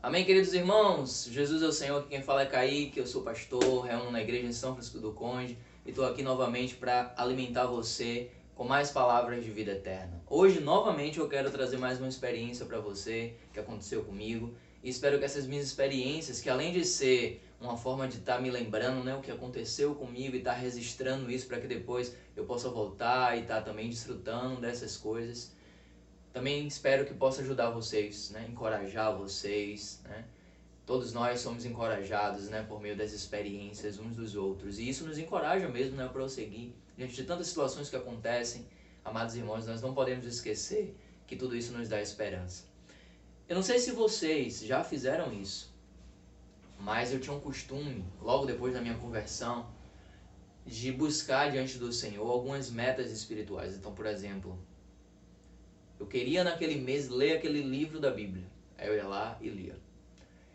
Amém, queridos irmãos? Jesus é o Senhor, quem fala é Kaique, eu sou pastor, reúno na igreja em São Francisco do Conde e estou aqui novamente para alimentar você com mais palavras de vida eterna. Hoje, novamente, eu quero trazer mais uma experiência para você que aconteceu comigo e espero que essas minhas experiências, que além de ser uma forma de estar me lembrando, né, o que aconteceu comigo e estar registrando isso para que depois eu possa voltar e estar também desfrutando dessas coisas, também espero que possa ajudar vocês, né? Encorajar vocês, né? Todos nós somos encorajados, né? Por meio das experiências uns dos outros. E isso nos encoraja mesmo, né? A prosseguir. Diante de tantas situações que acontecem, amados irmãos, nós não podemos esquecer que tudo isso nos dá esperança. Eu não sei se vocês já fizeram isso, mas eu tinha um costume, logo depois da minha conversão, de buscar diante do Senhor algumas metas espirituais. Então, por exemplo, eu queria naquele mês ler aquele livro da Bíblia. Aí eu ia lá e lia.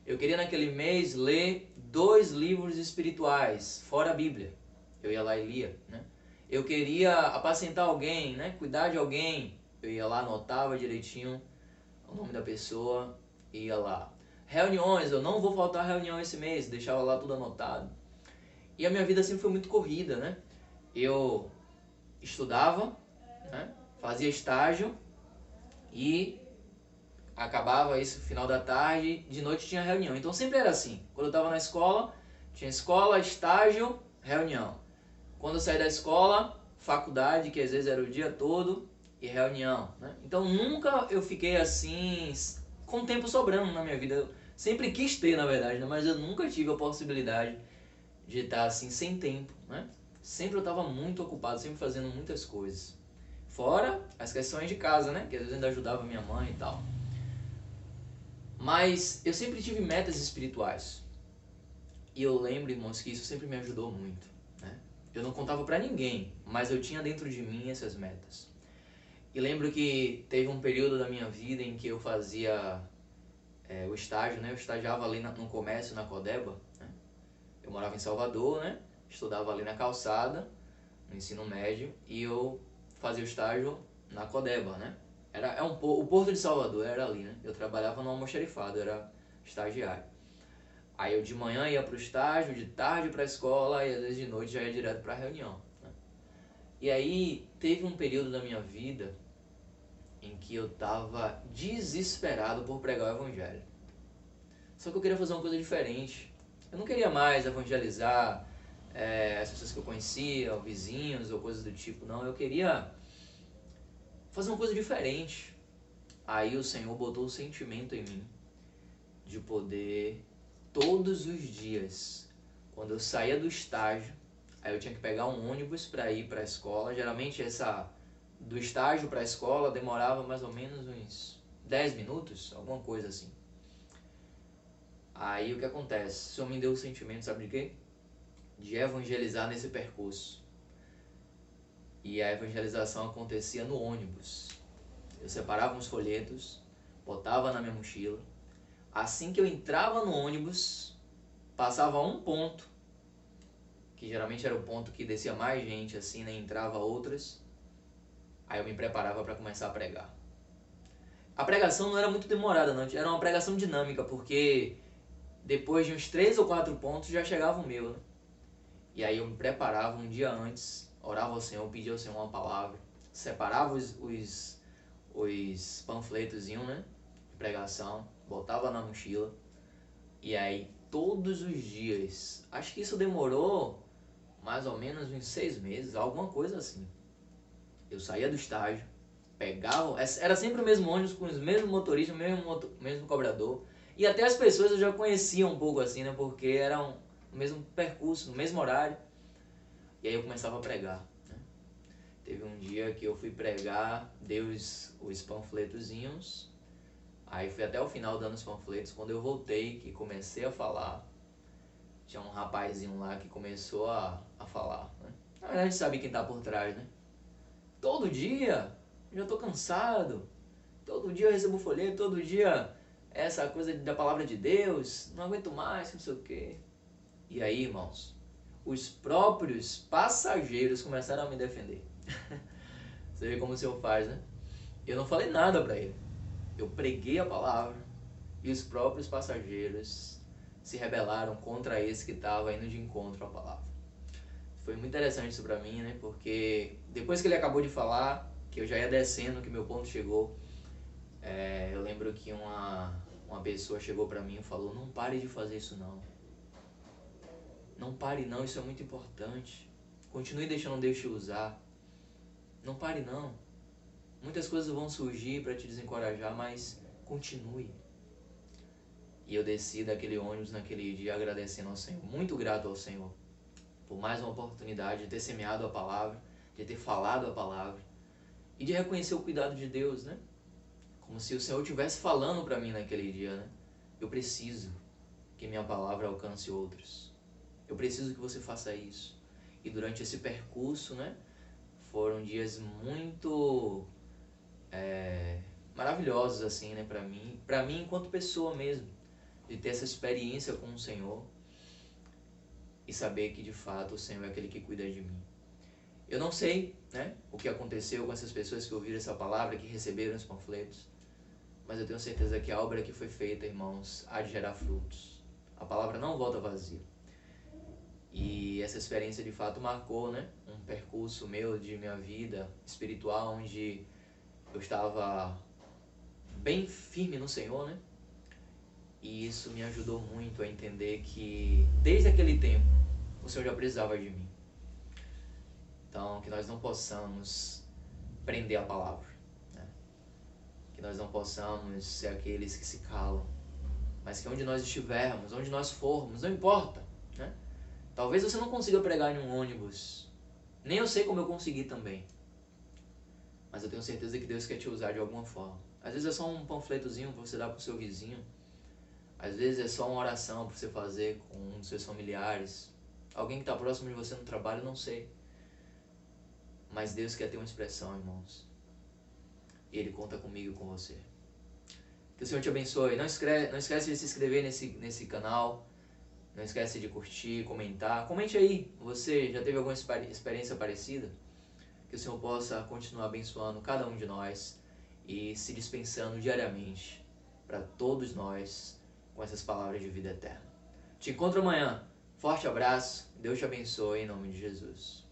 Eu queria naquele mês ler 2 livros espirituais, fora a Bíblia. Eu ia lá e lia, né? Eu queria apacentar alguém, né? Cuidar de alguém. Eu ia lá, anotava direitinho o nome da pessoa e ia lá. Reuniões, eu não vou faltar reunião esse mês, deixava lá tudo anotado. E a minha vida sempre foi muito corrida, né? Eu estudava, né? Fazia estágio e acabava isso no final da tarde, de noite tinha reunião. Então sempre era assim. Quando eu estava na escola, tinha escola, estágio, reunião. Quando eu saí da escola, faculdade, que às vezes era o dia todo, e reunião, né? Então nunca eu fiquei assim, com tempo sobrando na minha vida. Eu sempre quis ter, na verdade, né? Mas eu nunca tive a possibilidade de estar assim, sem tempo, né? Sempre eu estava muito ocupado, sempre fazendo muitas coisas. Fora as questões de casa, né? Que às vezes ainda ajudava minha mãe e tal. Mas eu sempre tive metas espirituais. E eu lembro, irmãos, que isso sempre me ajudou muito, né? Eu não contava pra ninguém, mas eu tinha dentro de mim essas metas. E lembro que teve um período da minha vida em que eu fazia o estágio, né? Eu estagiava ali no comércio, na Codeba, né? Eu morava em Salvador, né? Estudava ali na Calçada, no ensino médio, e eu fazia o estágio na Codeba, né? O Porto de Salvador era ali, né? Eu trabalhava no almoxarifado, era estagiário. Aí eu de manhã ia para o estágio, de tarde para a escola e às vezes de noite já ia direto para a reunião, né? E aí teve um período da minha vida em que eu estava desesperado por pregar o evangelho. Só que eu queria fazer uma coisa diferente. Eu não queria mais evangelizar as pessoas que eu conhecia, ou vizinhos ou coisas do tipo, não. Eu queria fazer uma coisa diferente. Aí o Senhor botou o sentimento em mim de poder, todos os dias, quando eu saía do estágio, aí eu tinha que pegar um ônibus para ir para a escola. Geralmente do estágio para a escola demorava mais ou menos uns 10 minutos, alguma coisa assim. Aí o que acontece? O Senhor me deu o sentimento, sabe de quê? De evangelizar nesse percurso. E a evangelização acontecia no ônibus. Eu separava uns folhetos, botava na minha mochila. Assim que eu entrava no ônibus, passava um ponto, que geralmente era o ponto que descia mais gente, assim, né? Entrava outras. Aí eu me preparava para começar a pregar. A pregação não era muito demorada, não. Era uma pregação dinâmica, porque depois de uns 3 ou 4 pontos já chegava o meu, né? E aí eu me preparava um dia antes, orava ao Senhor, pedia ao Senhor uma palavra, separava os panfletozinhos, né? De pregação, botava na mochila. E aí todos os dias, acho que isso demorou mais ou menos uns 6 meses, alguma coisa assim. Eu saía do estágio, pegava, era sempre o mesmo ônibus, com os mesmos motoristas, mesmo cobrador. E até as pessoas eu já conhecia um pouco assim, né? Porque eram no mesmo percurso, no mesmo horário. E aí eu começava a pregar, né? Teve um dia que eu fui pregar, dei os panfletozinhos. Aí fui até o final dando os panfletos. Quando eu voltei, que comecei a falar, tinha um rapazinho lá que começou a falar, né? Na verdade, a gente sabe quem tá por trás, né? Todo dia, já tô cansado. Todo dia eu recebo folheto, todo dia essa coisa da palavra de Deus. Não aguento mais, não sei o quê. E aí, irmãos, os próprios passageiros começaram a me defender. Você vê como o Senhor faz, né? Eu não falei nada pra ele. Eu preguei a palavra. e os próprios passageiros se rebelaram contra esse que estava indo de encontro à palavra. Foi muito interessante isso para mim, né? Porque depois que ele acabou de falar, que eu já ia descendo, que meu ponto chegou, eu lembro que uma pessoa chegou para mim e falou: não pare de fazer isso não. Não pare não, isso é muito importante. Continue deixando Deus te usar. Não pare não. Muitas coisas vão surgir para te desencorajar, mas continue. E eu desci daquele ônibus naquele dia agradecendo ao Senhor, muito grato ao Senhor, por mais uma oportunidade de ter semeado a palavra, de ter falado a palavra e de reconhecer o cuidado de Deus, né? Como se o Senhor estivesse falando para mim naquele dia, né? Eu preciso que minha palavra alcance outros. Eu preciso que você faça isso. E durante esse percurso, né? Foram dias muito maravilhosos, assim, né? Para mim enquanto pessoa mesmo, de ter essa experiência com o Senhor e saber que de fato o Senhor é aquele que cuida de mim. Eu não sei, né, o que aconteceu com essas pessoas que ouviram essa palavra, que receberam os panfletos, mas eu tenho certeza que a obra que foi feita, irmãos, há de gerar frutos. A palavra não volta vazia. E essa experiência de fato marcou, né, um percurso meu de minha vida espiritual, onde eu estava bem firme no Senhor, né? E isso me ajudou muito a entender que desde aquele tempo o Senhor já precisava de mim. Então, que nós não possamos prender a palavra, né? Que nós não possamos ser aqueles que se calam, mas que onde nós estivermos, onde nós formos, não importa, né? Talvez você não consiga pregar em um ônibus, nem eu sei como eu consegui também, mas eu tenho certeza que Deus quer te usar de alguma forma. Às vezes é só um panfletozinho para você dar para o seu vizinho, às vezes é só uma oração para você fazer com um dos seus familiares, alguém que está próximo de você no trabalho, não sei. Mas Deus quer ter uma expressão, irmãos. E Ele conta comigo e com você. Que o Senhor te abençoe. Não esquece de se inscrever nesse canal. Não esquece de curtir, comentar. Comente aí. Você já teve alguma experiência parecida? Que o Senhor possa continuar abençoando cada um de nós e se dispensando diariamente para todos nós com essas palavras de vida eterna. Te encontro amanhã. Forte abraço. Deus te abençoe em nome de Jesus.